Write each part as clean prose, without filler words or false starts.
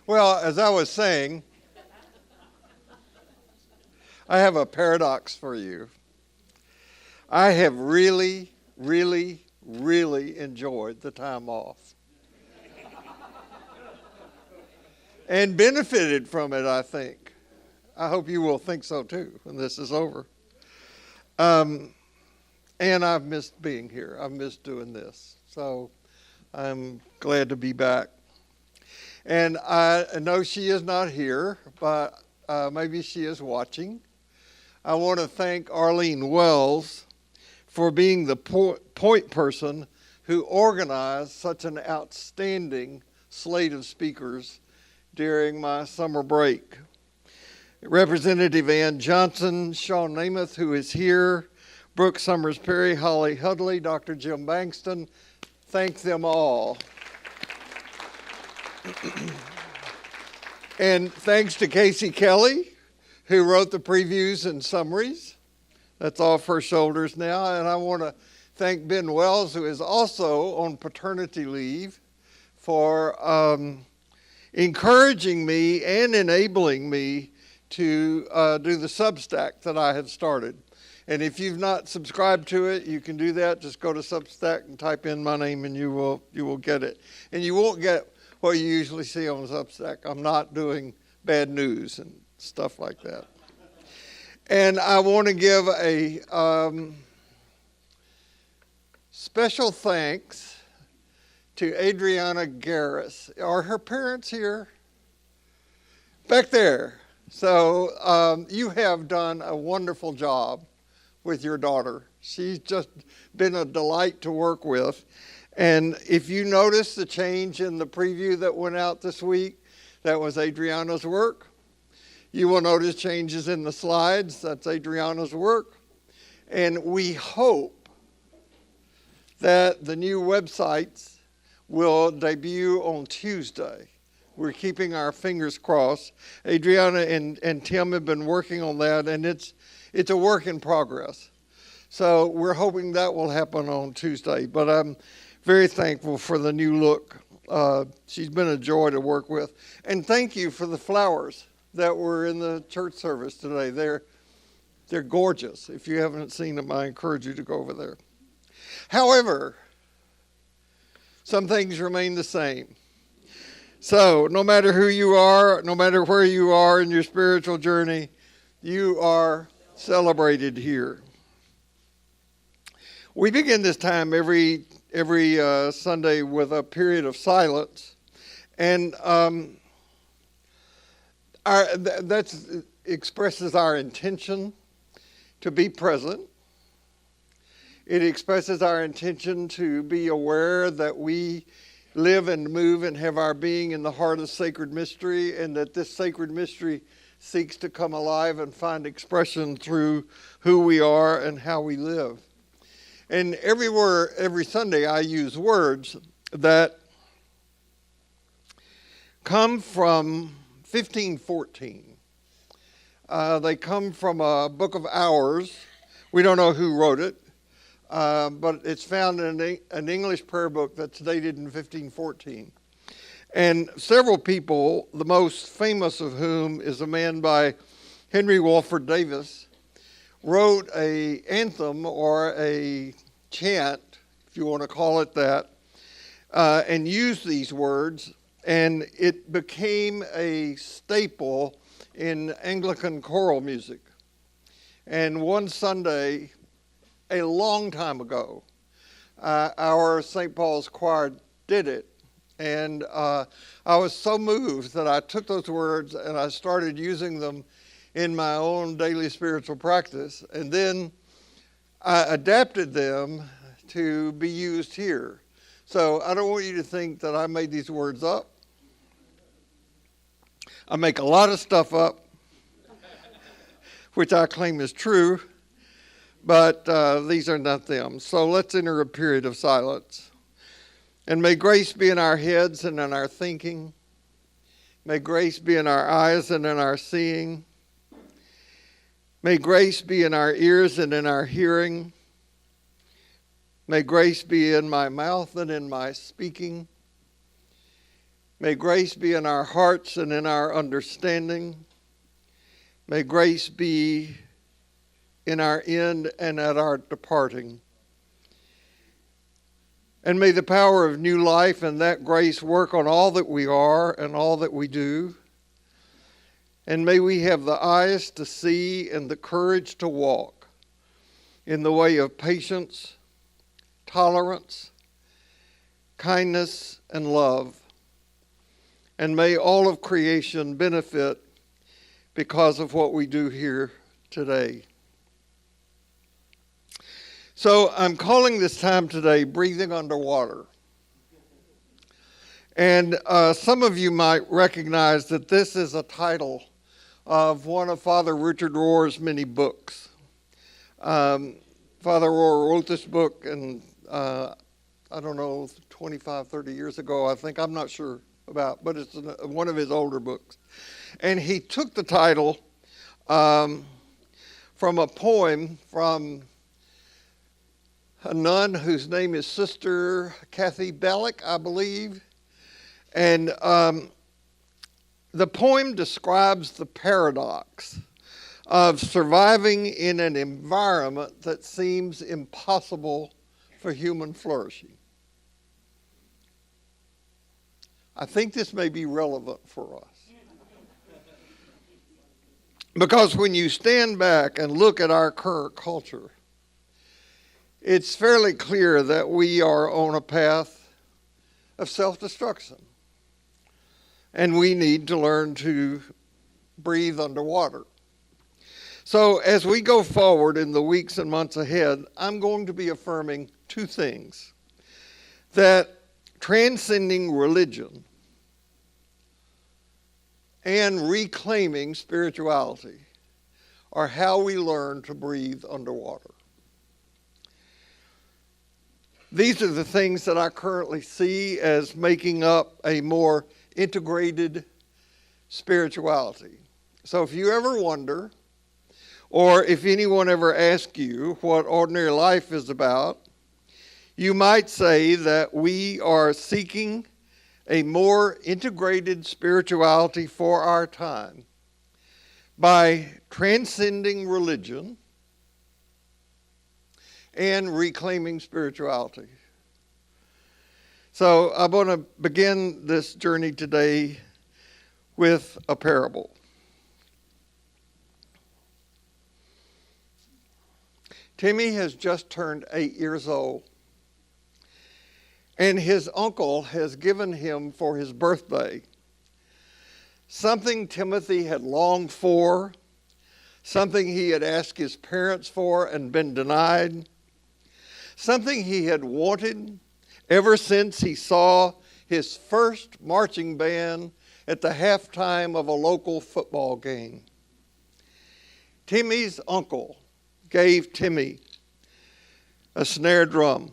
Well, as I was saying, I have a paradox for you. I have really, really, really enjoyed the time off. And benefited from it, I think. I hope you will think so too when this is over. And I've missed being here. I've missed doing this. So I'm glad to be back. And I know she is not here, but maybe she is watching. I want to thank Arlene Wells for being the point person who organized such an outstanding slate of speakers during my summer break. Representative Ann Johnson, Sean Namath, who is here, Brooke Summers Perry, Holly Hudley, Dr. Jim Bankston. Thank them all. And thanks to Casey Kerley, who wrote the previews and summaries. That's off her shoulders now. And I want to thank Ben Wells, who is also on paternity leave, for encouraging me and enabling me to do the Substack that I had started. And if you've not subscribed to it, you can do that. Just go to Substack and type in my name and you will get it. And you won't get what you usually see on Substack. I'm not doing bad news and stuff like that. And I want to give a special thanks to Adriana Garris. Are her parents here? Back there. So you have done a wonderful job with your daughter. She's just been a delight to work with. And if you notice the change in the preview that went out this week, that was Adriana's work. You will notice changes in the slides. That's Adriana's work. And we hope that the new websites will debut on Tuesday. We're keeping our fingers crossed. Adriana and Tim have been working on that, and it's a work in progress. So we're hoping that will happen on Tuesday. But I'm very thankful for the new look. She's been a joy to work with. And thank you for the flowers that were in the church service today. They're gorgeous. If you haven't seen them, I encourage you to go over there. However, some things remain the same. So no matter who you are, no matter where you are in your spiritual journey, you are celebrated here. We begin this time every Sunday with a period of silence, and that expresses our intention to be present. It expresses our intention to be aware that we live and move and have our being in the heart of sacred mystery, and that this sacred mystery seeks to come alive and find expression through who we are and how we live. And every Sunday I use words that come from 1514. They come from a book of Hours. We don't know who wrote it, but it's found in an English prayer book that's dated in 1514. And several people, the most famous of whom is a man by Henry Walford Davis, wrote an anthem or a chant, if you want to call it that, and used these words, and it became a staple in Anglican choral music. And one Sunday, a long time ago, our St. Paul's choir did it. And I was so moved that I took those words and I started using them in my own daily spiritual practice. And then I adapted them to be used here. So I don't want you to think that I made these words up. I make a lot of stuff up, which I claim is true, but these are not them. So let's enter a period of silence. And may grace be in our heads and in our thinking. May grace be in our eyes and in our seeing. May grace be in our ears and in our hearing. May grace be in my mouth and in my speaking. May grace be in our hearts and in our understanding. May grace be in our end and at our departing. And may the power of new life and that grace work on all that we are and all that we do. And may we have the eyes to see and the courage to walk in the way of patience, tolerance, kindness, and love. And may all of creation benefit because of what we do here today. So I'm calling this time today Breathing Underwater. And some of you might recognize that this is a title of one of Father Richard Rohr's many books. Father Rohr wrote this book, and I don't know, 25, 30 years ago, I think. I'm not sure about, but it's one of his older books. And he took the title from a poem from a nun whose name is Sister Kathy Bellick, I believe. And the poem describes the paradox of surviving in an environment that seems impossible for human flourishing. I think this may be relevant for us. Because when you stand back and look at our current culture, it's fairly clear that we are on a path of self-destruction. And we need to learn to breathe underwater. So as we go forward in the weeks and months ahead, I'm going to be affirming two things. That transcending religion and reclaiming spirituality are how we learn to breathe underwater. These are the things that I currently see as making up a more integrated spirituality. So if you ever wonder, or if anyone ever asks you what ordinary life is about, you might say that we are seeking a more integrated spirituality for our time by transcending religion and reclaiming spirituality. So I want to begin this journey today with a parable. Timmy has just turned 8 years old, and his uncle has given him for his birthday something Timothy had longed for, something he had asked his parents for and been denied, something he had wanted ever since he saw his first marching band at the halftime of a local football game. Timmy's uncle gave Timmy a snare drum.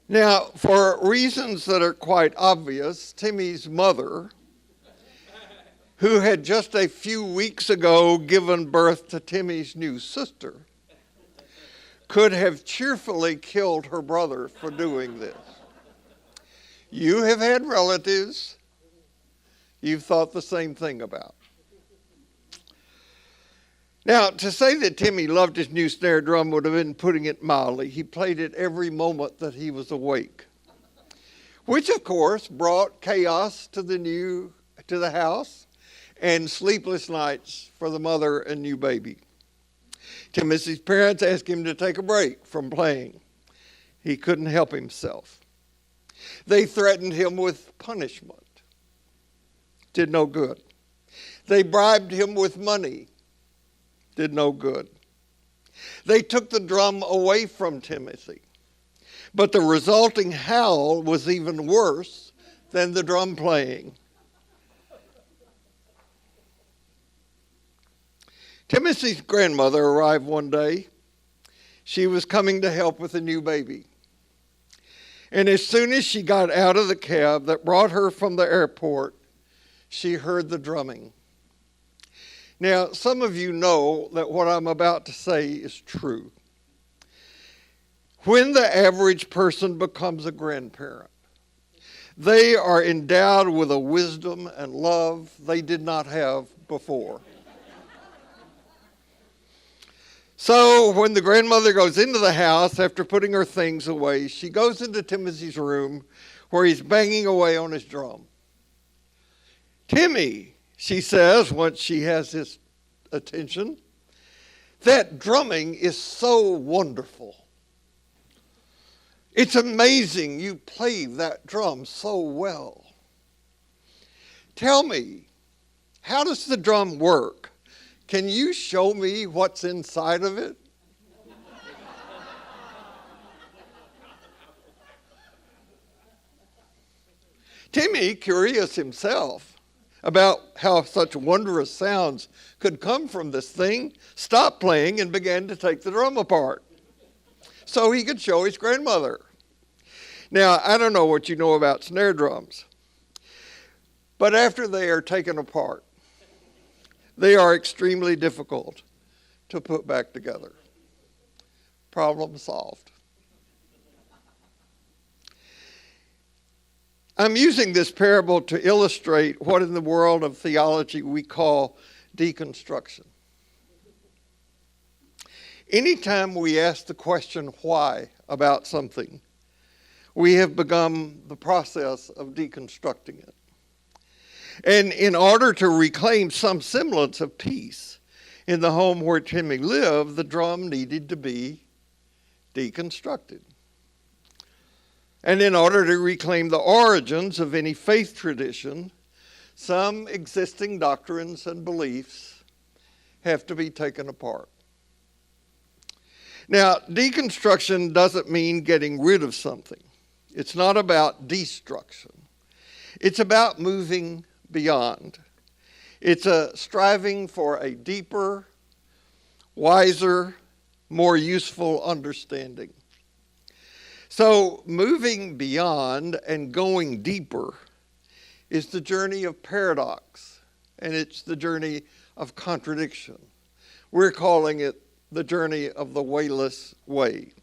Now, for reasons that are quite obvious, Timmy's mother, who had just a few weeks ago given birth to Timmy's new sister, could have cheerfully killed her brother for doing this. You have had relatives you've thought the same thing about. Now, to say that Timmy loved his new snare drum would have been putting it mildly. He played it every moment that he was awake, which of course brought chaos to the house and sleepless nights for the mother and new baby. Timmy's parents asked him to take a break from playing. He couldn't help himself. They threatened him with punishment. Did no good. They bribed him with money. Did no good. They took the drum away from Timothy, but the resulting howl was even worse than the drum playing. Timothy's grandmother arrived one day. She was coming to help with a new baby. And as soon as she got out of the cab that brought her from the airport, she heard the drumming. Now, some of you know that what I'm about to say is true. When the average person becomes a grandparent, They are endowed with a wisdom and love they did not have before. So when the grandmother goes into the house after putting her things away, she goes into Timothy's room where he's banging away on his drum. "Timmy," she says once she has his attention, "that drumming is so wonderful. It's amazing you play that drum so well. Tell me, how does the drum work? Can you show me what's inside of it?" Timmy, curious himself about how such wondrous sounds could come from this thing, stopped playing and began to take the drum apart so he could show his grandmother. Now, I don't know what you know about snare drums, but after they are taken apart, they are extremely difficult to put back together. Problem solved. I'm using this parable to illustrate what in the world of theology we call deconstruction. Anytime we ask the question why about something, we have begun the process of deconstructing it. And in order to reclaim some semblance of peace in the home where Timmy lived, the drum needed to be deconstructed. And in order to reclaim the origins of any faith tradition, some existing doctrines and beliefs have to be taken apart. Now, deconstruction doesn't mean getting rid of something. It's not about destruction. It's about moving beyond. It's a striving for a deeper, wiser, more useful understanding. So moving beyond and going deeper is the journey of paradox, and it's the journey of contradiction. We're calling it the journey of the wayless way.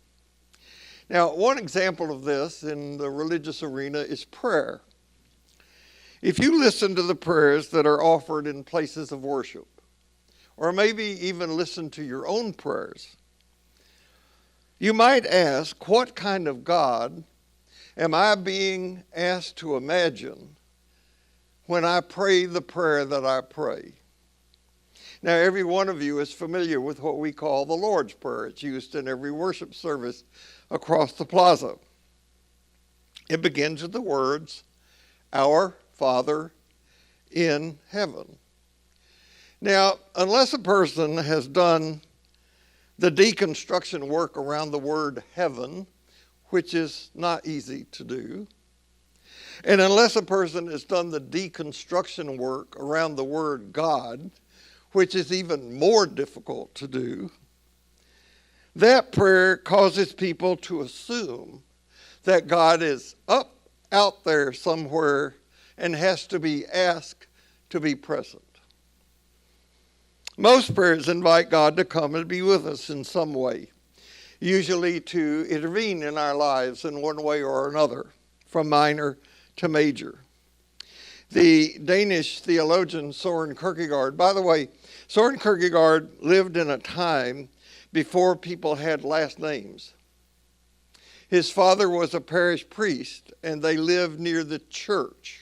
Now, one example of this in the religious arena is prayer. If you listen to the prayers that are offered in places of worship, or maybe even listen to your own prayers, you might ask, what kind of God am I being asked to imagine when I pray the prayer that I pray? Now, every one of you is familiar with what we call the Lord's Prayer. It's used in every worship service across the plaza. It begins with the words, "Our Father in heaven." Now, unless a person has done the deconstruction work around the word heaven, which is not easy to do, and unless a person has done the deconstruction work around the word God, which is even more difficult to do, that prayer causes people to assume that God is up out there somewhere and has to be asked to be present. Most prayers invite God to come and be with us in some way, usually to intervene in our lives in one way or another, from minor to major. The Danish theologian Søren Kierkegaard, by the way, Søren Kierkegaard lived in a time before people had last names. His father was a parish priest, and they lived near the church.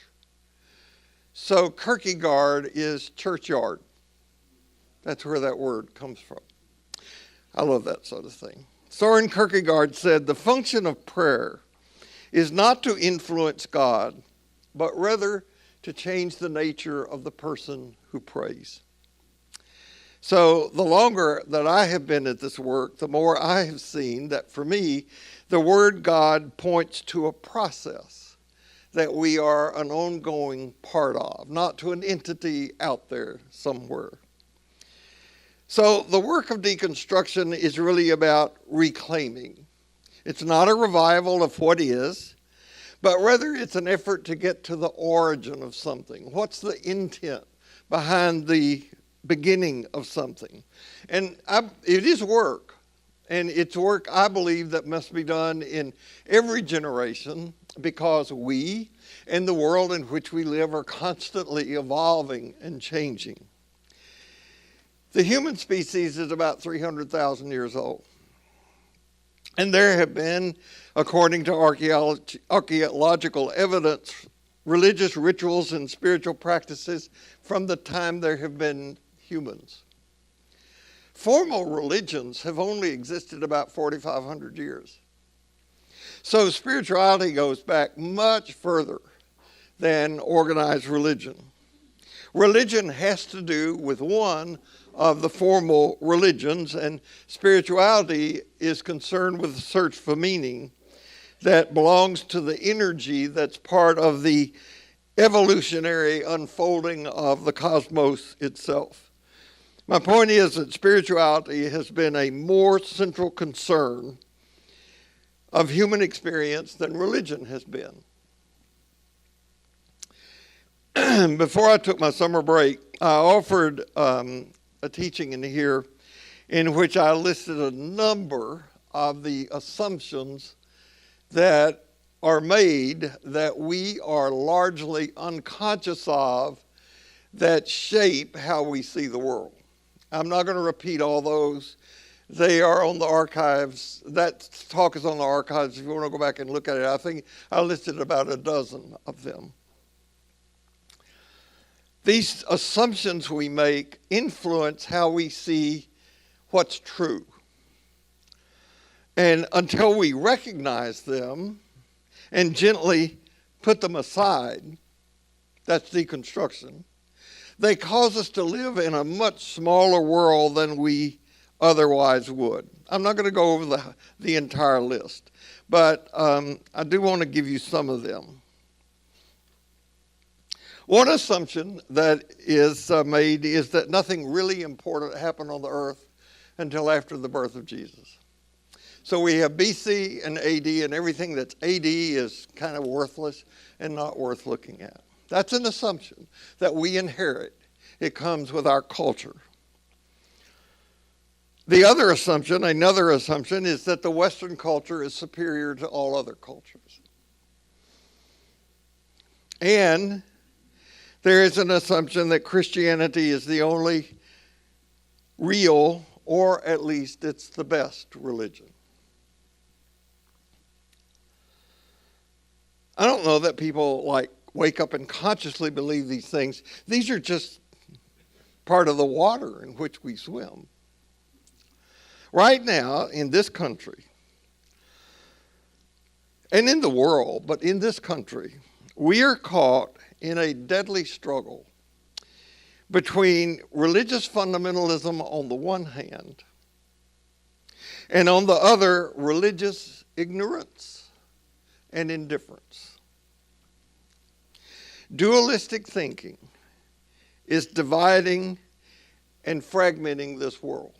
So Kierkegaard is churchyard. That's where that word comes from. I love that sort of thing. Søren Kierkegaard said, "The function of prayer is not to influence God, but rather to change the nature of the person who prays." So the longer that I have been at this work, the more I have seen that for me, the word God points to a process that we are an ongoing part of, not to an entity out there somewhere. So the work of deconstruction is really about reclaiming. It's not a revival of what is, but rather it's an effort to get to the origin of something. What's the intent behind the beginning of something? And it is work, And it's work, I believe, that must be done in every generation because we and the world in which we live are constantly evolving and changing. The human species is about 300,000 years old. And there have been, according to archaeological evidence, religious rituals and spiritual practices from the time there have been humans. Formal religions have only existed about 4,500 years. So spirituality goes back much further than organized religion. Religion has to do with one of the formal religions, and spirituality is concerned with the search for meaning that belongs to the energy that's part of the evolutionary unfolding of the cosmos itself. My point is that spirituality has been a more central concern of human experience than religion has been. Before I took my summer break, I offered a teaching in here in which I listed a number of the assumptions that are made that we are largely unconscious of that shape how we see the world. I'm not going to repeat all those. They are on the archives. That talk is on the archives if you want to go back and look at it. I think I listed about a dozen of them. These assumptions we make influence how we see what's true. And until we recognize them and gently put them aside, that's deconstruction, they cause us to live in a much smaller world than we otherwise would. I'm not going to go over the entire list, but I do want to give you some of them. One assumption that is made is that nothing really important happened on the earth until after the birth of Jesus. So we have BC and AD, and everything that's AD is kind of worthless and not worth looking at. That's an assumption that we inherit. It comes with our culture. The other assumption, another assumption, is that the Western culture is superior to all other cultures. And there is an assumption that Christianity is the only real, or at least it's the best religion. I don't know that people wake up and consciously believe these things. These are just part of the water in which we swim. Right now, in this country, and in the world, but in this country, we are caught in a deadly struggle between religious fundamentalism on the one hand, and on the other, religious ignorance and indifference. Dualistic thinking is dividing and fragmenting this world.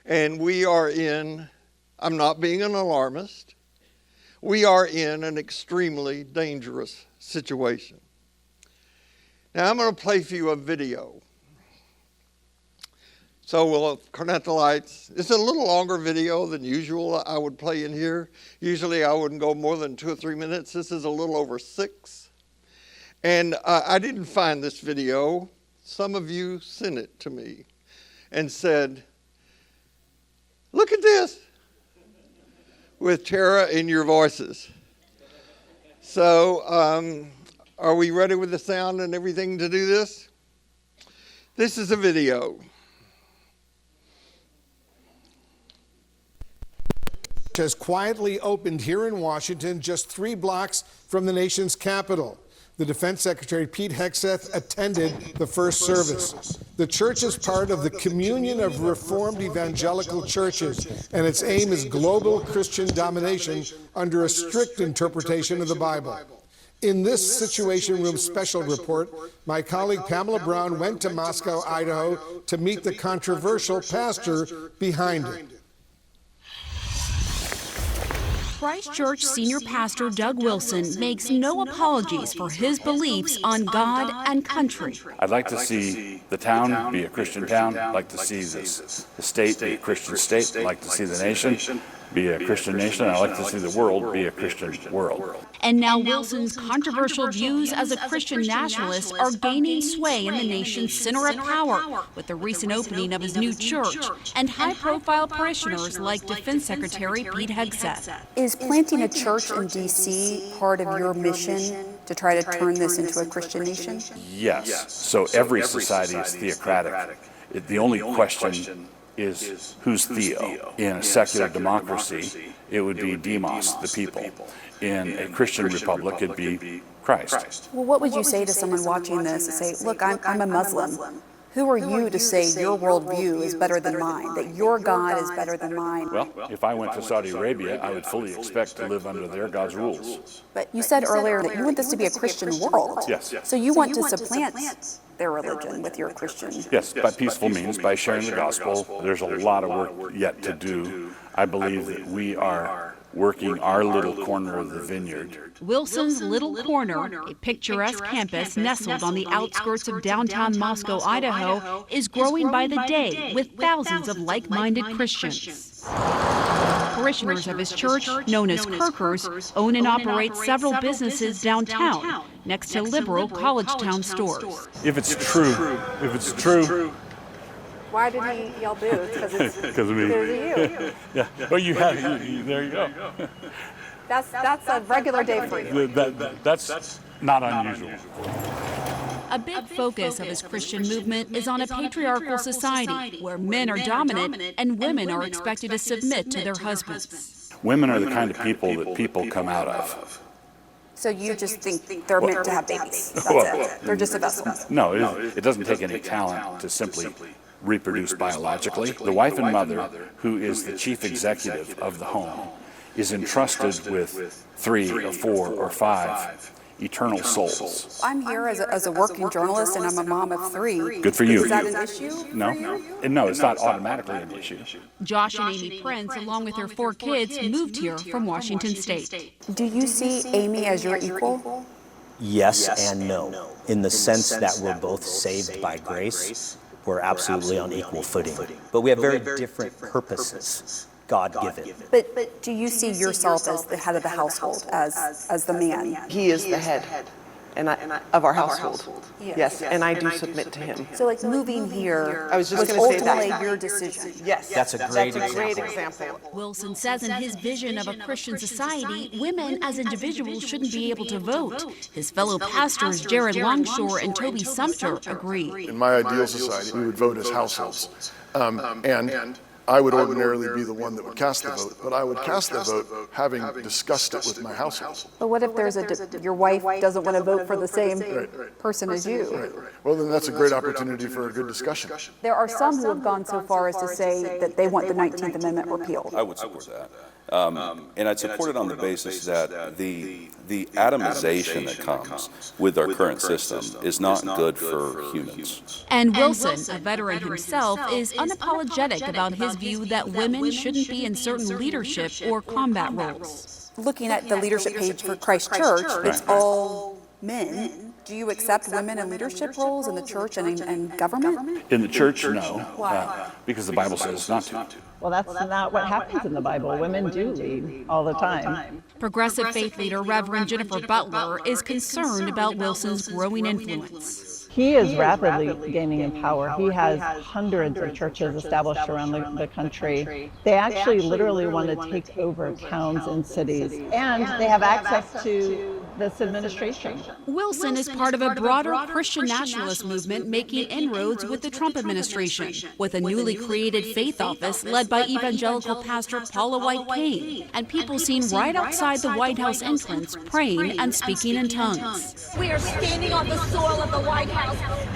And we are in, I'm not being an alarmist, we are in an extremely dangerous situation. Now I'm going to play for you a video. So we'll turn out the lights. It's a little longer video than usual I would play in here. Usually I wouldn't go more than 2 or 3 minutes. This is a little over 6. And I didn't find this video. Some of you sent it to me and said, "Look at this," with terror in your voices. So are we ready with the sound and everything to do this? This is a video. Has quietly opened here in Washington, just 3 blocks from the nation's capital. The Defense Secretary, Pete Hegseth, attended the first service. The church is part of the Communion of Reformed Evangelical Churches, and its aim is global Christian domination under a strict interpretation of the Bible. In this Situation Room special report, my colleague Pamela Brown went to Moscow, Idaho, to meet the controversial pastor behind it. Christ Church senior pastor Doug Wilson makes no apologies for his beliefs on God and country. I'd like to see the town be a Christian town. I'd like to see the state be a Christian state. I'd like to see the nation be a Christian nation. I'd like to see the world be a Christian world. And now Wilson's controversial views as a Christian nationalist are gaining sway in the nation's center of power with the recent opening of his new church and high-profile parishioners like Defense Secretary Pete Hegseth. Is planting a church in D.C. part of your mission to try to turn this into a Christian nation? Yes. So every society is theocratic. The only question is who's Theo. In a secular democracy, it would be demos, the people. In a Christian republic, it'd be Christ. Well, what would you say to someone watching this and say, look, I'm a Muslim. Who are you to say your worldview is better than mine, that your God is better than mine? Well, if I went to Saudi Arabia, I would fully expect to live under their God's rules. But you said earlier that you want this to be a Christian world. Yes. So you want to supplant their religion with your Christian. Yes, by peaceful means, by sharing the gospel. There's a lot of work yet to do. I believe that we are working our little corner of the vineyard. Wilson's Little Corner, a picturesque campus nestled on the outskirts of downtown Moscow, Idaho, is growing by the day with thousands of like-minded Christians. Parishioners of his church, known as Kirkers, own and operate several businesses downtown, next to liberal college town stores. If it's true, Why did he yell boo? because of me. you. Yeah. Well, there you go. That's a regular day for you. That's not unusual. A big focus of his Christian movement is on a patriarchal society where men are dominant and women are expected to submit to their husbands. Women are the kind of people that people come out of. So you just think they're meant to have babies. That's it. They're just a vessel. No, it doesn't take any talent to simply reproduce biologically. The wife and mother, who is the chief executive of the home, is entrusted with 3 or 4 or 5 eternal souls. I'm here as a working journalist, and I'm a mom of 3. Good for you. Is that an issue? No, it's not automatically an issue. Josh and Amy Prince, along with their 4 kids, moved here from Washington State. Do you see Amy as your equal? Yes and no, in the sense that we're both saved by grace. We're absolutely on equal footing. But we have very different purposes, God-given. But do you see yourself as the head of the household, as the man? He is the head of our household. Yes, and I do submit to him. So like moving here I was just was gonna say that. ultimately your decision. Yes, That's a great example. Wilson says in his vision of a Christian society, women as individuals shouldn't be able to vote. His fellow pastors Jared Longshore and Toby Sumter agree. In my ideal society, we would vote as households. And I would ordinarily be the one that would cast the vote, but I would cast the vote having discussed it with my household. But what if there's your wife doesn't want to vote for the same person as you? Right. Well, then that's a great opportunity for a good discussion. There are some who have gone so far as to say that they want the 19th Amendment repealed. I would support that. And I'd support it on the basis that the atomization that comes with our current system is not good for humans. And Wilson, a veteran himself, is unapologetic about his view that women shouldn't be in certain leadership or combat roles. Looking at the leadership page for Christ Church, it's all men. Do you accept women in leadership roles in the church and in government? In the church, no. Why? Because the Bible says not to. Well, that's not what happens in the Bible. Women do lead all the time. Progressive faith leader Reverend Jennifer Butler is concerned about Wilson's growing influence. He is rapidly gaining in power. He has hundreds of churches established around the country. They actually literally want to take over towns and cities, and they have access to this administration. Wilson is part of a broader Christian nationalist movement making inroads with the Trump administration, with a newly created faith office led by evangelical pastor Paula White Cain, and people seen right outside the White House entrance praying and speaking in tongues. We are standing on the soil of the White House,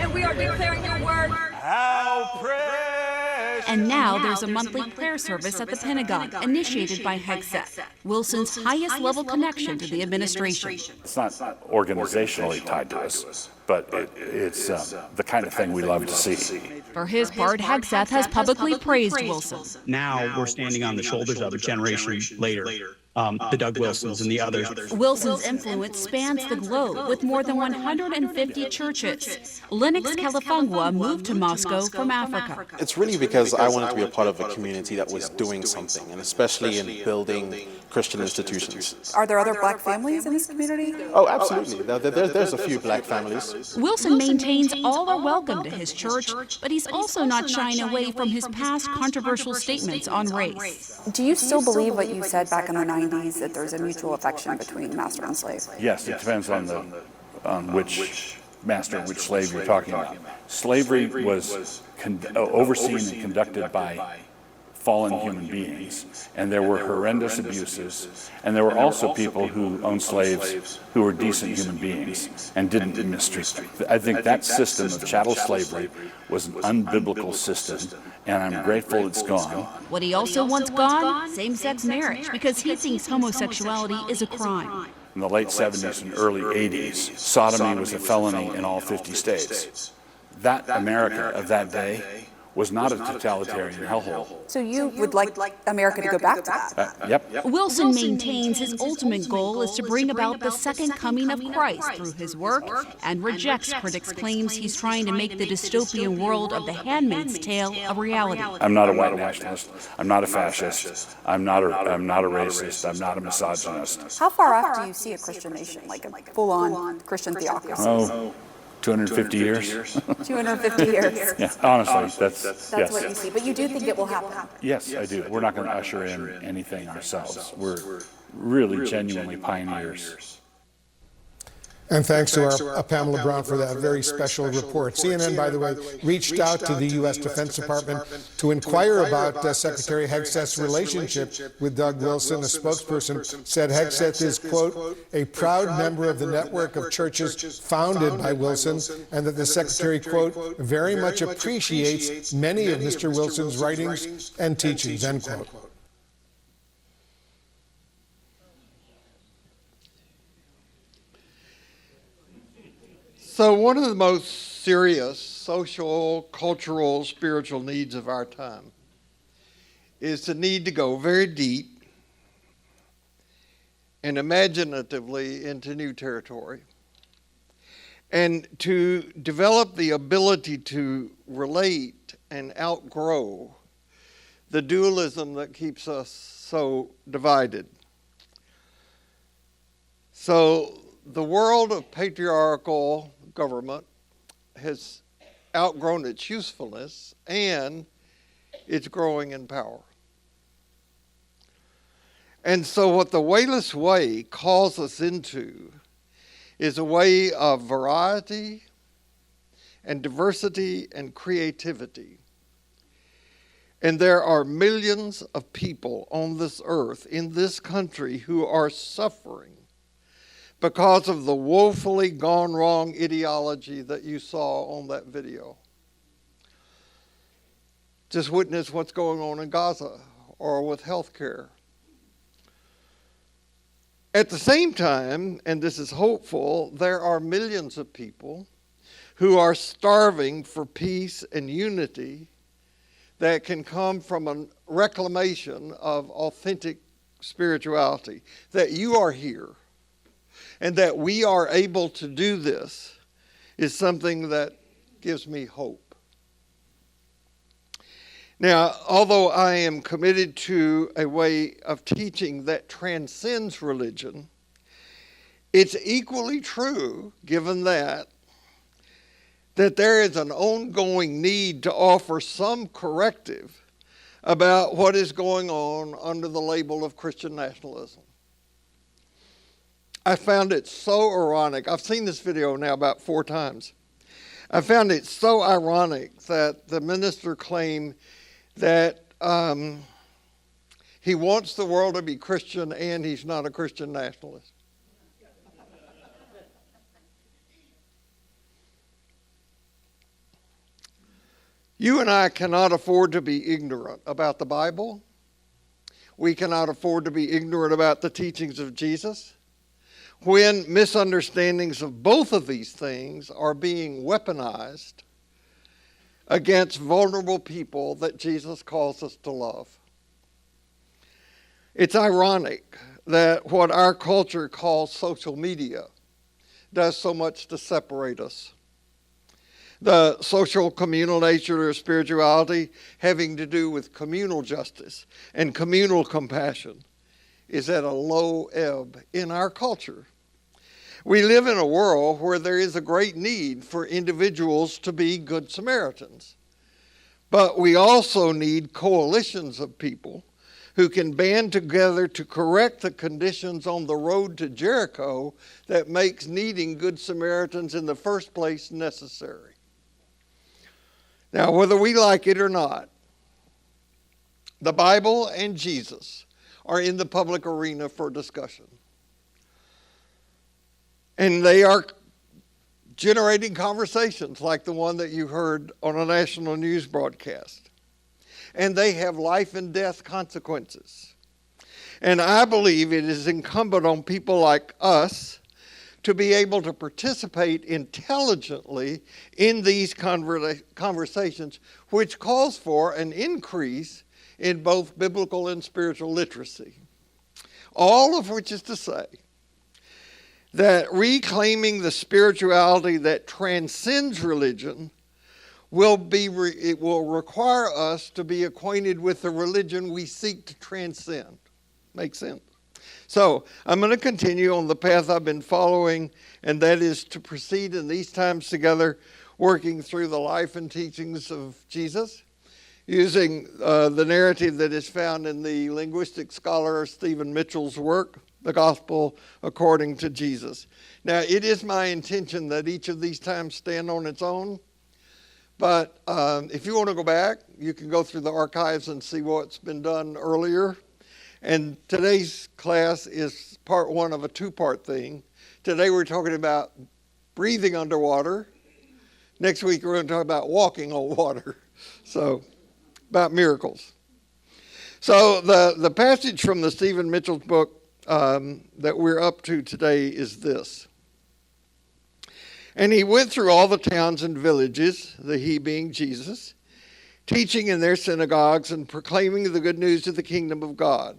and we are declaring your word. How precious. And now there's a monthly prayer service at the Pentagon, initiated by Hegseth, Wilson's highest level connection to the administration. It's not organizationally tied to us, but it's the kind of thing we love to see. For his part, Hegseth has publicly praised Wilson. Now we're standing on the shoulders of a generation later the Doug Wilsons and the others. Wilson's influence spans the globe with more than 150 churches. Lennox Califungwa moved to Moscow from Africa. It's really because I wanted to be a part of a community that was doing something, and especially in building Christian institutions. Are there other black families in this community? Oh, absolutely. There's a few black families. Wilson maintains all are welcome to his church, but he's also not shying away from his past controversial statements on race. Do you still believe what you said back in the 90s, that there's a mutual affection between master and slave? Yes, it depends on which master, which slave you're talking about. Slavery was overseen and conducted by fallen human beings, and there were horrendous abuses, and there were also people who owned slaves who were decent human beings and didn't mistreat them. I think that system of chattel slavery was an unbiblical system, and I'm grateful it's gone. What he also wants gone, same-sex marriage, because he thinks homosexuality is a crime. In the late 70s and early 80s, sodomy was a felony in all 50 states. That America of that day was not a totalitarian hellhole. So you would like America to go back to that? Yep. Wilson maintains his ultimate goal is to bring about the second coming of Christ through his work, and rejects critics' claims he's trying to make the dystopian world of The Handmaid's Tale a reality. I'm not a white nationalist. I'm not a fascist. I'm not a racist. I'm not a misogynist. How far off do you see a Christian nation, like a full-on Christian theocracy? Oh, 250 years. 250 years. Yeah, honestly, that's yes. What you see. But you do think it will happen? Yes, I do. We're not going to usher in anything ourselves. We're really genuinely pioneers. And thanks to our Pamela Brown for that very special report. CNN, by the way, reached out to the U.S. Defense Department to inquire about Secretary Hegseth's relationship with Doug Wilson. A spokesperson said Hegseth is, quote, a proud member of the network of churches founded by Wilson, and that the Secretary, quote, very much appreciates many of Mr. Wilson's writings and teachings, end quote. So one of the most serious social, cultural, spiritual needs of our time is the need to go very deep and imaginatively into new territory, and to develop the ability to relate and outgrow the dualism that keeps us so divided. So the world of patriarchal government has outgrown its usefulness, and it's growing in power. And so what the Wayless Way calls us into is a way of variety and diversity and creativity. And there are millions of people on this earth, in this country, who are suffering because of the woefully gone wrong ideology that you saw on that video. Just witness what's going on in Gaza or with healthcare. At the same time, and this is hopeful, there are millions of people who are starving for peace and unity that can come from a reclamation of authentic spirituality, that you are here. And that we are able to do this is something that gives me hope. Now, although I am committed to a way of teaching that transcends religion, it's equally true, given that there is an ongoing need to offer some corrective about what is going on under the label of Christian nationalism. I found it so ironic. I've seen this video now about 4 times. I found it so ironic that the minister claimed that he wants the world to be Christian and he's not a Christian nationalist. You and I cannot afford to be ignorant about the Bible. We cannot afford to be ignorant about the teachings of Jesus, when misunderstandings of both of these things are being weaponized against vulnerable people that Jesus calls us to love. It's ironic that what our culture calls social media does so much to separate us. The social communal nature of spirituality, having to do with communal justice and communal compassion, is at a low ebb in our culture. We live in a world where there is a great need for individuals to be good Samaritans. But we also need coalitions of people who can band together to correct the conditions on the road to Jericho that makes needing good Samaritans in the first place necessary. Now, whether we like it or not, the Bible and Jesus are in the public arena for discussion. And they are generating conversations like the one that you heard on a national news broadcast. And they have life and death consequences. And I believe it is incumbent on people like us to be able to participate intelligently in these conversations, which calls for an increase in both biblical and spiritual literacy. All of which is to say that reclaiming the spirituality that transcends religion it will require us to be acquainted with the religion we seek to transcend. Make sense? So I'm going to continue on the path I've been following, and that is to proceed in these times together, working through the life and teachings of Jesus, using the narrative that is found in the linguistic scholar Stephen Mitchell's work, The Gospel According to Jesus. Now, it is my intention that each of these times stand on its own, but if you want to go back, you can go through the archives and see what's been done earlier. And today's class is part one of a two-part thing. Today we're talking about breathing underwater. Next week we're going to talk about walking on water. So, about miracles. So the passage from the Stephen Mitchell's book that we're up to today is this. And he went through all the towns and villages, the he being Jesus, teaching in their synagogues and proclaiming the good news of the kingdom of God.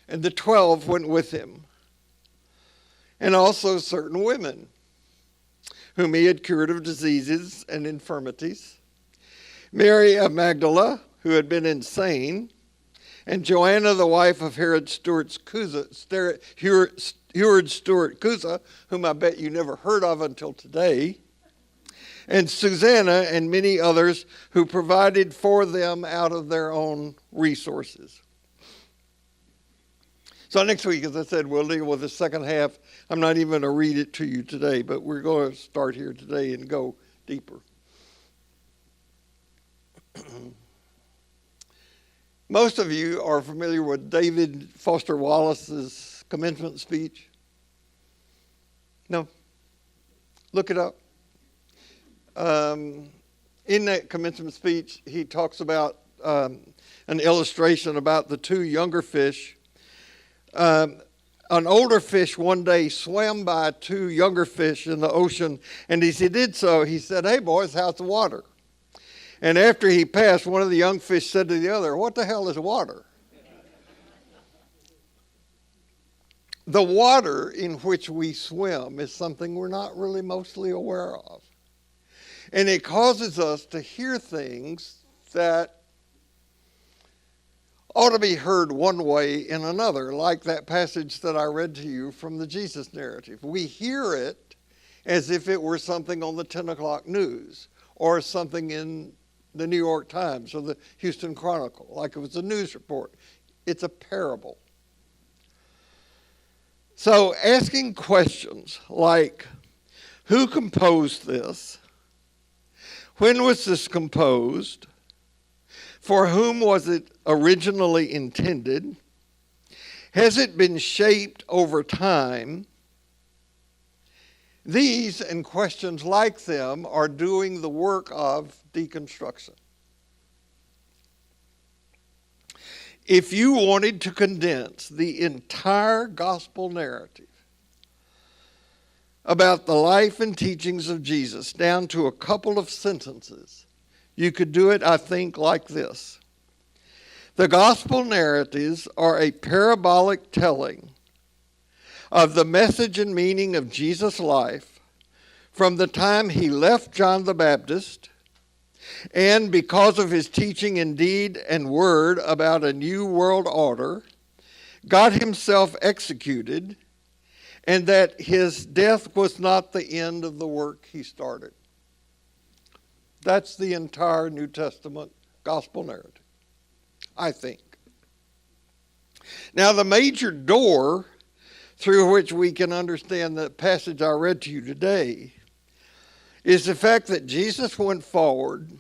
And the 12 went with him, and also certain women whom he had cured of diseases and infirmities, Mary of Magdala, who had been insane, and Joanna, the wife of Herod Stewart Cusa, whom I bet you never heard of until today, and Susanna and many others who provided for them out of their own resources. So next week, as I said, we'll deal with the second half. I'm not even going to read it to you today, but we're going to start here today and go deeper. Most of you are familiar with David Foster Wallace's commencement speech. No? Look it up. In that commencement speech, he talks about an illustration about the two younger fish. An older fish one day swam by two younger fish in the ocean, and as he did so, he said, "Hey boys, how's the water?" And after he passed, one of the young fish said to the other, "What the hell is water?" The water in which we swim is something we're not really mostly aware of. And it causes us to hear things that ought to be heard one way in another, like that passage that I read to you from the Jesus narrative. We hear it as if it were something on the 10 o'clock news or something in the New York Times or the Houston Chronicle, like it was a news report. It's a parable. So asking questions like, who composed this? When was this composed? For whom was it originally intended? Has it been shaped over time? These and questions like them are doing the work of deconstruction. If you wanted to condense the entire gospel narrative about the life and teachings of Jesus down to a couple of sentences, you could do it, I think, like this. The gospel narratives are a parabolic telling of the message and meaning of Jesus' life from the time he left John the Baptist, and because of his teaching in deed and word about a new world order, God himself executed, and that his death was not the end of the work he started. That's the entire New Testament gospel narrative, I think. Now, the major door through which we can understand the passage I read to you today is the fact that Jesus went forward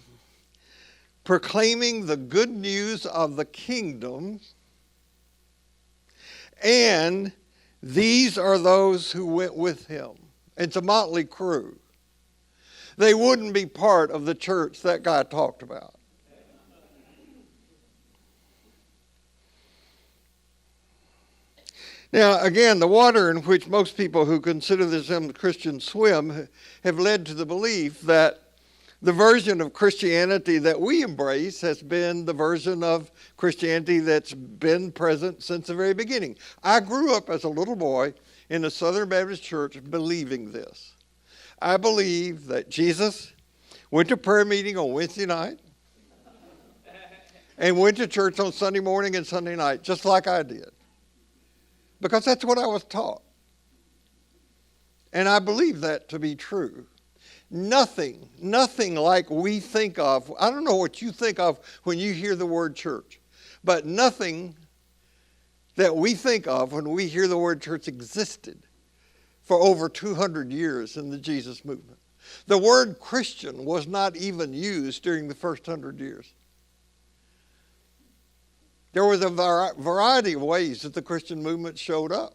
proclaiming the good news of the kingdom, and these are those who went with him. It's a motley crew. They wouldn't be part of the church that guy talked about. Now, again, the water in which most people who consider themselves Christians swim have led to the belief that the version of Christianity that we embrace has been the version of Christianity that's been present since the very beginning. I grew up as a little boy in a Southern Baptist church believing this. I believe that Jesus went to prayer meeting on Wednesday night and went to church on Sunday morning and Sunday night, just like I did. Because that's what I was taught. And I believe that to be true. Nothing like we think of. I don't know what you think of when you hear the word church, but nothing that we think of when we hear the word church existed for over 200 years in the Jesus movement. The word Christian was not even used during the first 100 years. There was a variety of ways that the Christian movement showed up.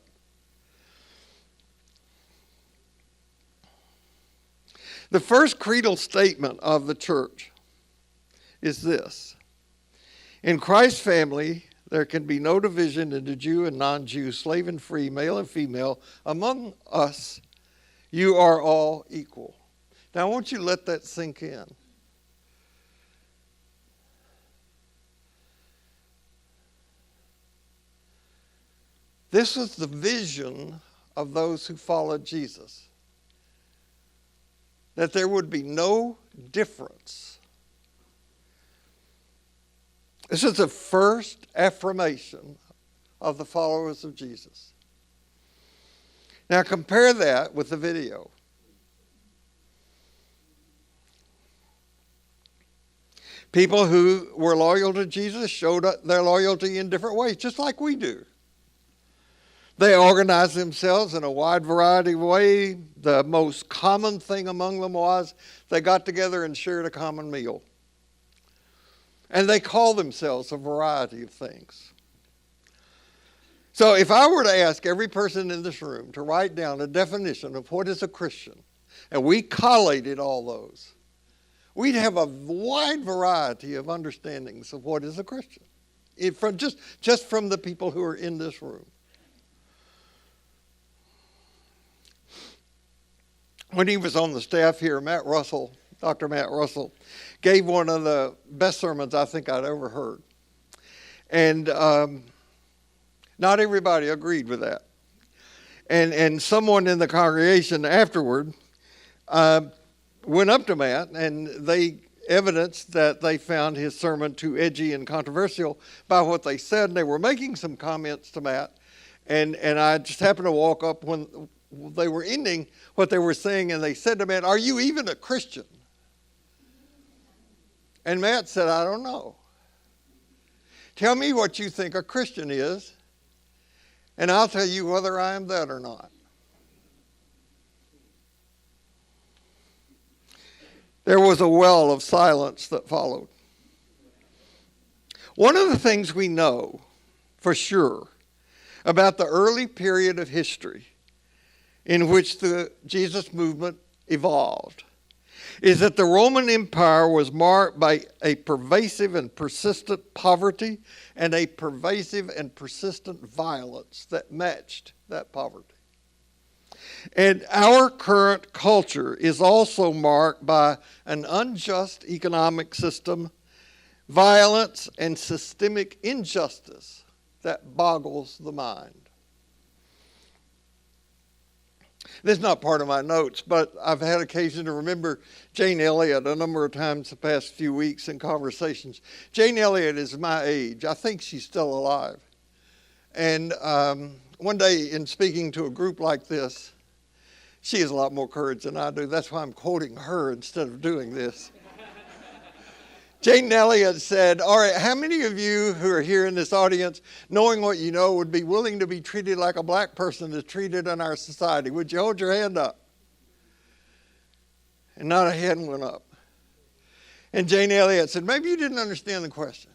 The first creedal statement of the church is this: in Christ's family, there can be no division into Jew and non-Jew, slave and free, male and female. Among us, you are all equal. Now, I want you to let that sink in. This was the vision of those who followed Jesus, that there would be no difference. This is the first affirmation of the followers of Jesus. Now compare that with the video. People who were loyal to Jesus showed their loyalty in different ways, just like we do. They organized themselves in a wide variety of ways. The most common thing among them was they got together and shared a common meal. And they called themselves a variety of things. So if I were to ask every person in this room to write down a definition of what is a Christian, and we collated all those, we'd have a wide variety of understandings of what is a Christian, just from the people who are in this room. When he was on the staff here, Dr. Matt Russell, gave one of the best sermons I think I'd ever heard. And not everybody agreed with that. And someone in the congregation afterward went up to Matt, and they evidenced that they found his sermon too edgy and controversial by what they said. And they were making some comments to Matt. And I just happened to walk up when they were ending what they were saying, and they said to Matt, "Are you even a Christian?" And Matt said, "I don't know. Tell me what you think a Christian is, and I'll tell you whether I am that or not." There was a well of silence that followed. One of the things we know for sure about the early period of history in which the Jesus movement evolved is that the Roman Empire was marked by a pervasive and persistent poverty and a pervasive and persistent violence that matched that poverty. And our current culture is also marked by an unjust economic system violence, and systemic injustice that boggles the mind. This is not part of my notes, but I've had occasion to remember Jane Elliott a number of times the past few weeks in conversations. Jane Elliott is my age. I think she's still alive. And one day in speaking to a group like this, she has a lot more courage than I do. That's why I'm quoting her instead of doing this. Jane Elliott said, all right, how many of you who are here in this audience, knowing what you know, would be willing to be treated like a black person is treated in our society? Would you hold your hand up? And not a hand went up. And Jane Elliott said, maybe you didn't understand the question.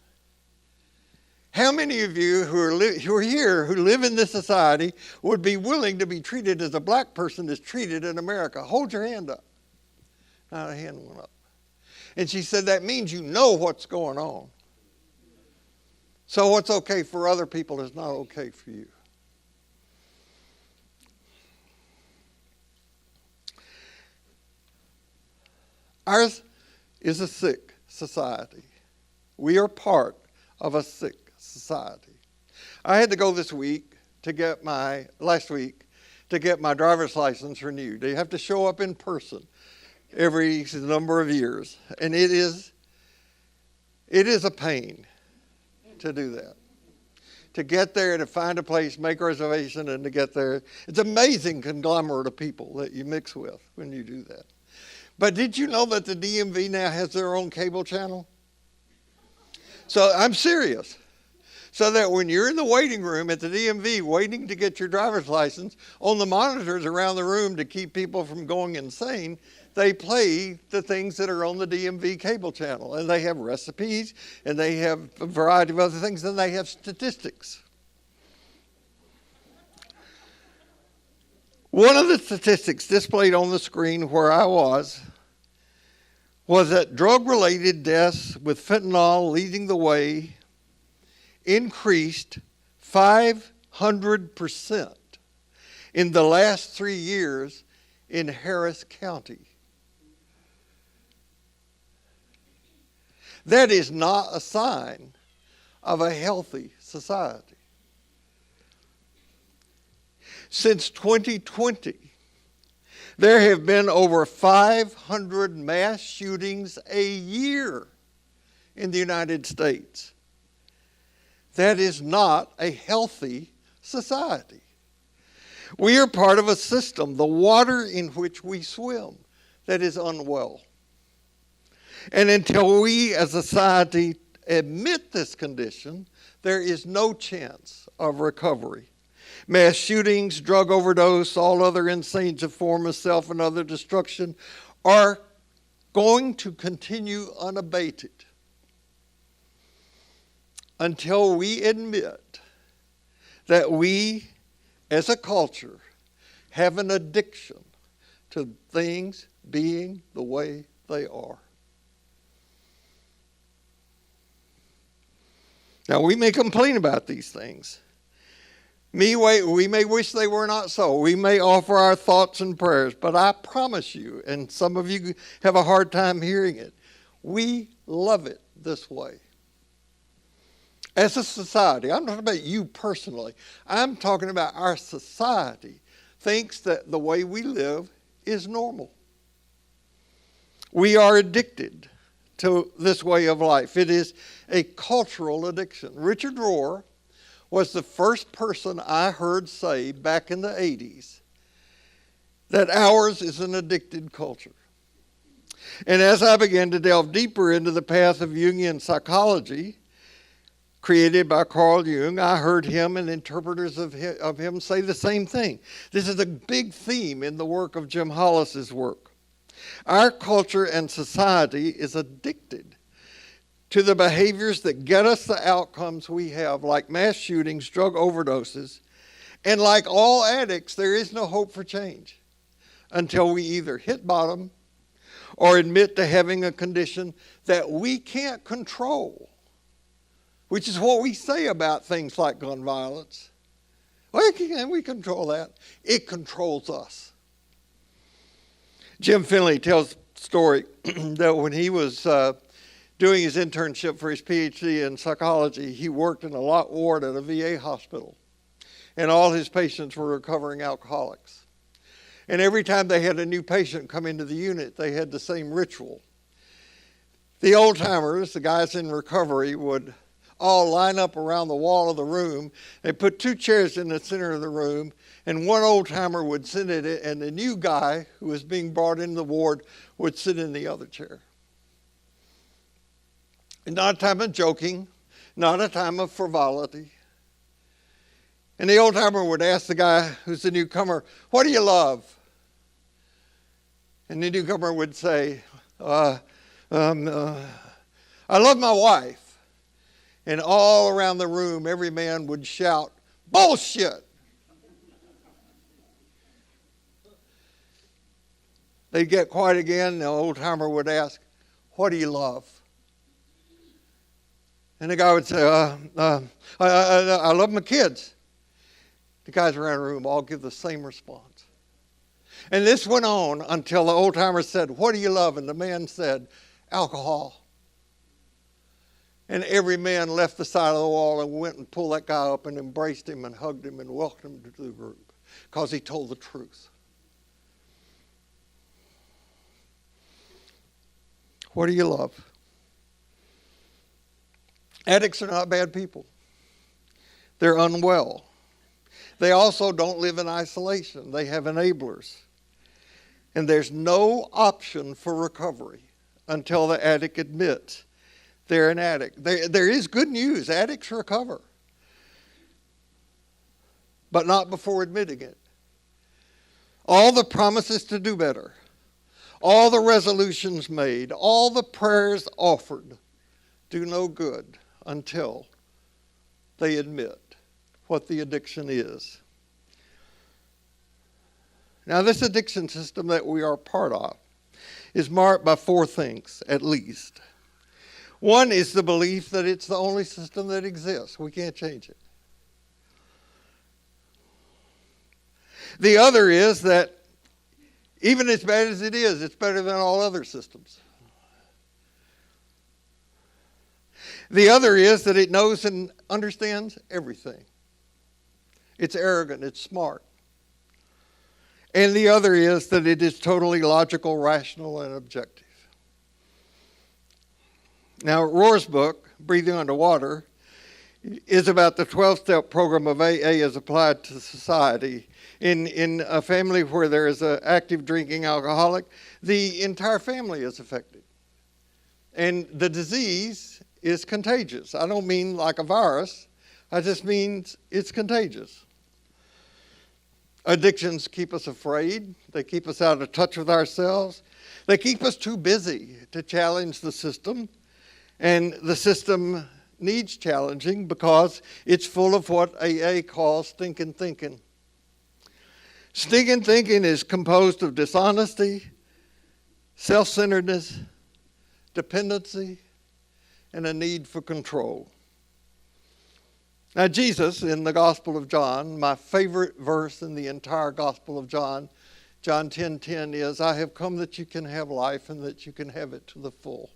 How many of you who are here, who live in this society, would be willing to be treated as a black person is treated in America? Hold your hand up. Not a hand went up. And she said, that means you know what's going on. So what's okay for other people is not okay for you. Ours is a sick society. We are part of a sick society. I had to go last week to get my driver's license renewed. You have to show up in person every number of years, and it is a pain to do that. To get there, to find a place, make a reservation, and to get there. It's an amazing conglomerate of people that you mix with when you do that. But did you know that the DMV now has their own cable channel? So I'm serious. So that when you're in the waiting room at the DMV waiting to get your driver's license, on the monitors around the room to keep people from going insane, they play the things that are on the DMV cable channel. And they have recipes, and they have a variety of other things, and they have statistics. One of the statistics displayed on the screen where I was that drug-related deaths with fentanyl leading the way increased 500% in the last 3 years in Harris County. That is not a sign of a healthy society. Since 2020, there have been over 500 mass shootings a year in the United States. That is not a healthy society. We are part of a system, the water in which we swim, that is unwell. And until we as a society admit this condition, there is no chance of recovery. Mass shootings, drug overdose, all other insane forms of self and other destruction are going to continue unabated until we admit that we as a culture have an addiction to things being the way they are. Now, we may complain about these things. We may wish they were not so. We may offer our thoughts and prayers, but I promise you, and some of you have a hard time hearing it, we love it this way. As a society, I'm not talking about you personally, I'm talking about our society thinks that the way we live is normal. We are addicted to this way of life. It is a cultural addiction. Richard Rohr was the first person I heard say back in the 80s that ours is an addicted culture. And as I began to delve deeper into the path of Jungian psychology, created by Carl Jung, I heard him and interpreters of him say the same thing. This is a big theme in the work of Jim Hollis's work. Our culture and society is addicted to the behaviors that get us the outcomes we have, like mass shootings, drug overdoses, and like all addicts, there is no hope for change until we either hit bottom or admit to having a condition that we can't control, which is what we say about things like gun violence. Well, can we control that? It controls us. Jim Finley tells a story that when he was doing his internship for his PhD in psychology, he worked in a lot ward at a VA hospital. And all his patients were recovering alcoholics. And every time they had a new patient come into the unit, they had the same ritual. The old timers, the guys in recovery, would all line up around the wall of the room. They put 2 chairs in the center of the room, and one old timer would sit in it, and the new guy who was being brought into the ward would sit in the other chair. And not a time of joking, not a time of frivolity. And the old timer would ask the guy who's the newcomer, "What do you love?" And the newcomer would say, "I love my wife." And all around the room, every man would shout, "Bullshit!" They'd get quiet again, and the old timer would ask, "What do you love?" And the guy would say, I love my kids." The guys around the room all give the same response. And this went on until the old timer said, "What do you love?" And the man said, "Alcohol." And every man left the side of the wall and went and pulled that guy up and embraced him and hugged him and welcomed him to the group because he told the truth. What do you love? Addicts are not bad people. They're unwell. They also don't live in isolation. They have enablers. And there's no option for recovery until the addict admits they're an addict. There is good news. Addicts recover. But not before admitting it. All the promises to do better, all the resolutions made, all the prayers offered do no good until they admit what the addiction is. Now, this addiction system that we are part of is marked by 4 things, at least. One is the belief that it's the only system that exists. We can't change it. The other is that even as bad as it is, it's better than all other systems. The other is that it knows and understands everything. It's arrogant, it's smart. And the other is that it is totally logical, rational, and objective. Now, Rohr's book, Breathing Underwater, is about the 12-step program of AA as applied to society. In a family where there is an active drinking alcoholic, the entire family is affected. And the disease is contagious. I don't mean like a virus. I just mean it's contagious. Addictions keep us afraid. They keep us out of touch with ourselves. They keep us too busy to challenge the system. And the system needs challenging because it's full of what AA calls stinking thinking. Stinking thinking is composed of dishonesty, self-centeredness, dependency, and a need for control. Now, Jesus, in the Gospel of John, my favorite verse in the entire Gospel of John, John 10:10 is, "I have come that you can have life and that you can have it to the full."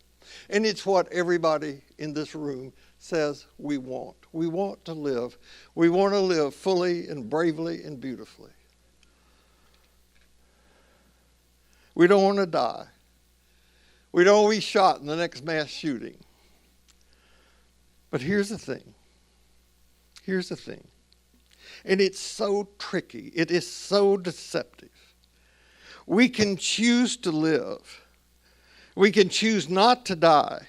And it's what everybody in this room says we want. We want to live. We want to live fully and bravely and beautifully. We don't want to die. We don't want to be shot in the next mass shooting. But here's the thing. Here's the thing. And it's so tricky. It is so deceptive. We can choose to live. We can choose not to die.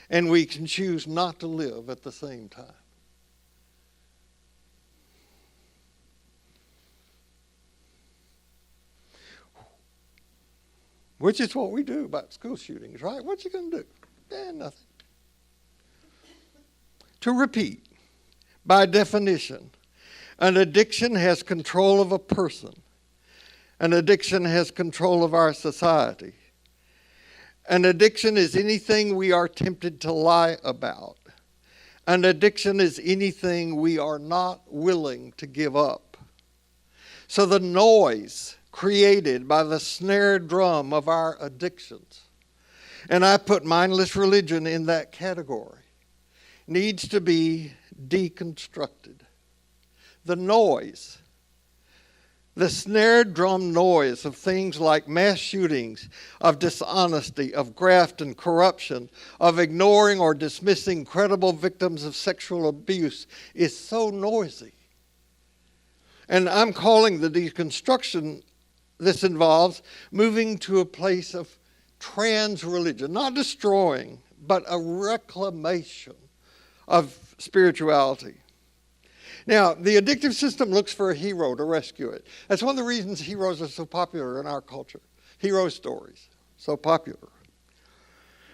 And we can choose not to live at the same time. Which is what we do about school shootings, right? What you going to do? Nothing. To repeat, by definition, an addiction has control of a person. An addiction has control of our society. An addiction is anything we are tempted to lie about. An addiction is anything we are not willing to give up. So the noise created by the snare drum of our addictions and I put mindless religion in that category, needs to be deconstructed. The noise, the snare drum noise of things like mass shootings, of dishonesty, of graft and corruption, of ignoring or dismissing credible victims of sexual abuse is so noisy. And I'm calling the deconstruction this involves moving to a place of trans religion, not destroying, but a reclamation of spirituality. Now, the addictive system looks for a hero to rescue it. That's one of the reasons heroes are so popular in our culture. Hero stories, so popular.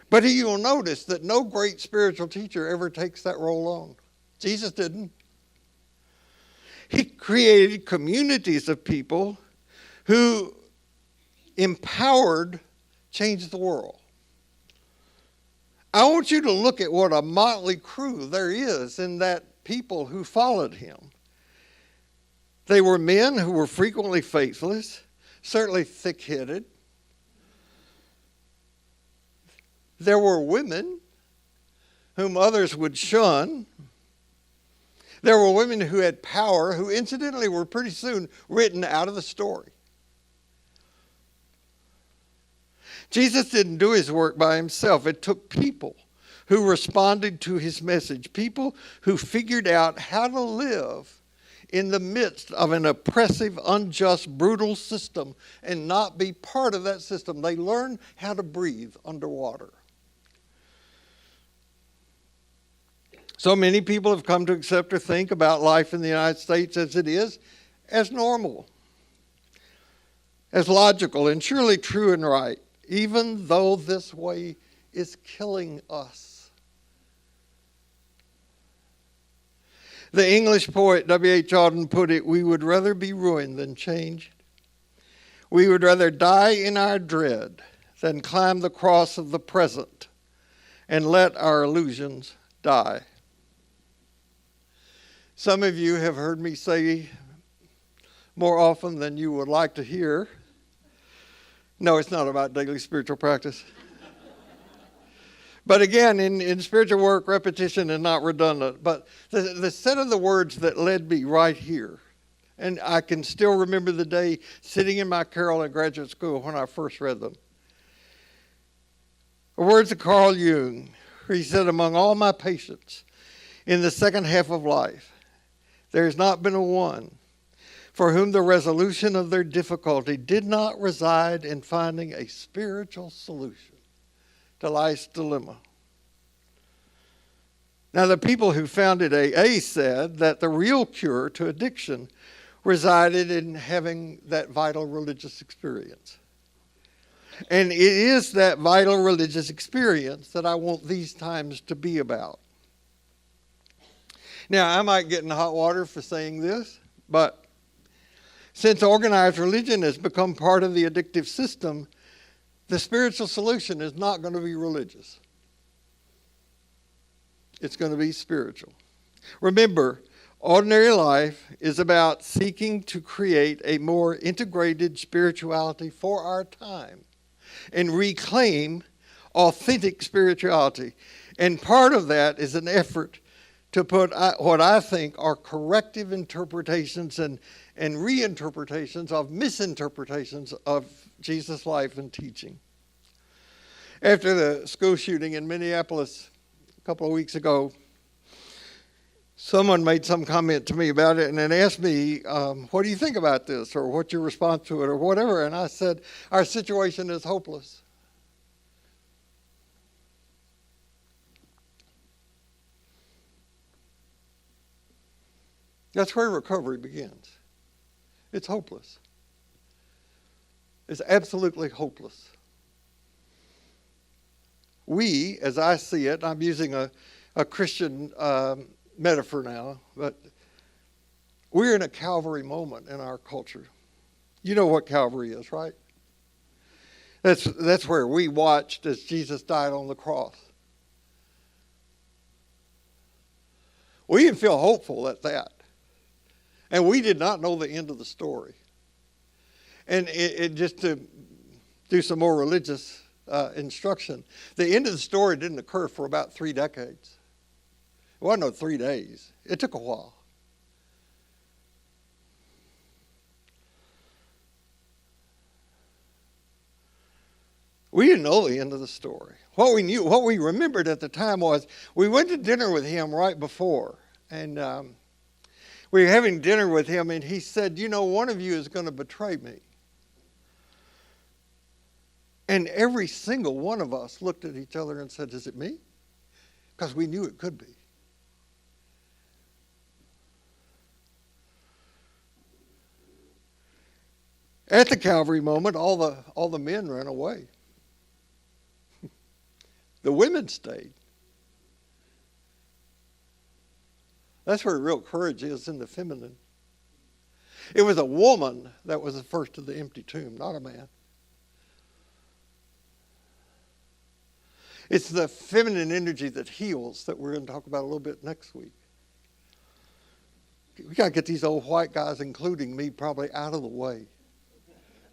But you'll notice that no great spiritual teacher ever takes that role on. Jesus didn't. He created communities of people who empowered change the world. I want you to look at what a motley crew there is in that people who followed him. They were men who were frequently faithless, certainly thick-headed. There were women whom others would shun. There were women who had power, who incidentally were pretty soon written out of the story. Jesus didn't do his work by himself. It took people who responded to his message, people who figured out how to live in the midst of an oppressive, unjust, brutal system and not be part of that system. They learned how to breathe underwater. So many people have come to accept or think about life in the United States as it is, as normal, as logical, and surely true and right, even though this way is killing us. The English poet W.H. Auden put it, "We would rather be ruined than changed. We would rather die in our dread than climb the cross of the present and let our illusions die." Some of you have heard me say more often than you would like to hear, no, it's not about daily spiritual practice. But again, in spiritual work, repetition is not redundant. But the set of the words that led me right here, and I can still remember the day sitting in my carrel in graduate school when I first read them. The words of Carl Jung, where he said, "Among all my patients in the second half of life, there has not been a one for whom the resolution of their difficulty did not reside in finding a spiritual solution to life's dilemma." Now, the people who founded AA said that the real cure to addiction resided in having that vital religious experience. And it is that vital religious experience that I want these times to be about. Now, I might get in hot water for saying this, but since organized religion has become part of the addictive system, the spiritual solution is not going to be religious. It's going to be spiritual. Remember, ordinary life is about seeking to create a more integrated spirituality for our time and reclaim authentic spirituality. And part of that is an effort to put what I think are corrective interpretations and reinterpretations of misinterpretations of Jesus' life and teaching. After the school shooting in Minneapolis a couple of weeks ago, someone made some comment to me about it and then asked me, what do you think about this, or what's your response to it, or whatever. And I said, our situation is hopeless. That's where recovery begins. It's hopeless. It's absolutely hopeless. We, as I see it, I'm using a Christian metaphor now, but we're in a Calvary moment in our culture. You know what Calvary is, right? That's where we watched as Jesus died on the cross. We can feel hopeful at that. And we did not know the end of the story. And it just to do some more religious instruction. The end of the story didn't occur for about 3 decades. It wasn't no 3 days. It took a while. We didn't know the end of the story. What we remembered at the time was we went to dinner with him right before, and we were having dinner with him, and he said, you know, one of you is going to betray me. And every single one of us looked at each other and said, is it me? Because we knew it could be. At the Calvary moment, all the men ran away. The women stayed. That's where real courage is, in the feminine. It was a woman that was the first to the empty tomb, not a man. It's the feminine energy that heals that we're going to talk about a little bit next week. We got to get these old white guys, including me, probably out of the way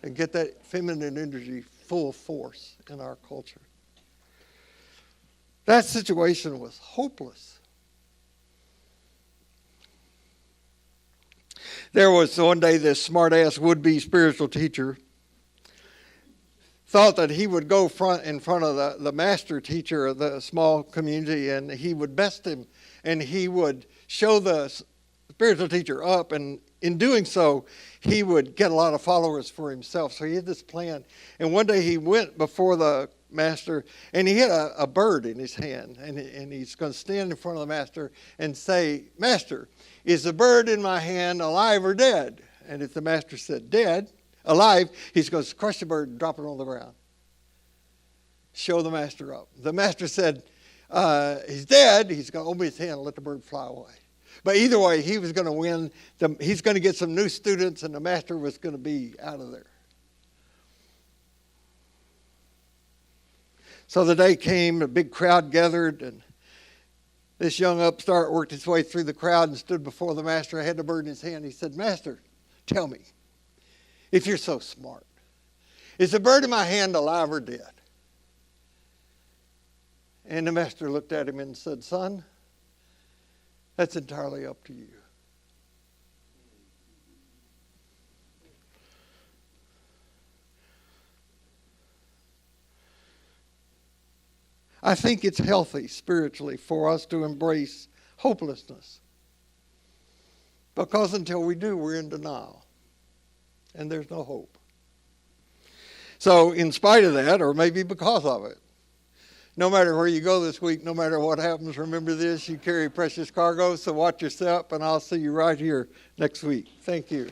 and get that feminine energy full force in our culture. That situation was hopeless. There was one day this smart-ass would-be spiritual teacher thought that he would go in front of the master teacher of the small community, and he would best him, and he would show the spiritual teacher up, and in doing so, he would get a lot of followers for himself. So he had this plan, and one day he went before the master, and he had a bird in his hand, and he's going to stand in front of the master and say, Master, is the bird in my hand alive or dead? And if the master said dead, alive, he's going to crush the bird and drop it on the ground. Show the master up. The master said, he's dead. He's going to open his hand and let the bird fly away. But either way, he was going to win. He's going to get some new students, and the master was going to be out of there. So the day came, a big crowd gathered, and this young upstart worked his way through the crowd and stood before the master, had the bird in his hand. He said, Master, tell me, if you're so smart, is the bird in my hand alive or dead? And the master looked at him and said, Son, that's entirely up to you. I think it's healthy spiritually for us to embrace hopelessness. Because until we do, we're in denial. And there's no hope. So in spite of that, or maybe because of it, no matter where you go this week, no matter what happens, remember this, you carry precious cargo, so watch your step, and I'll see you right here next week. Thank you.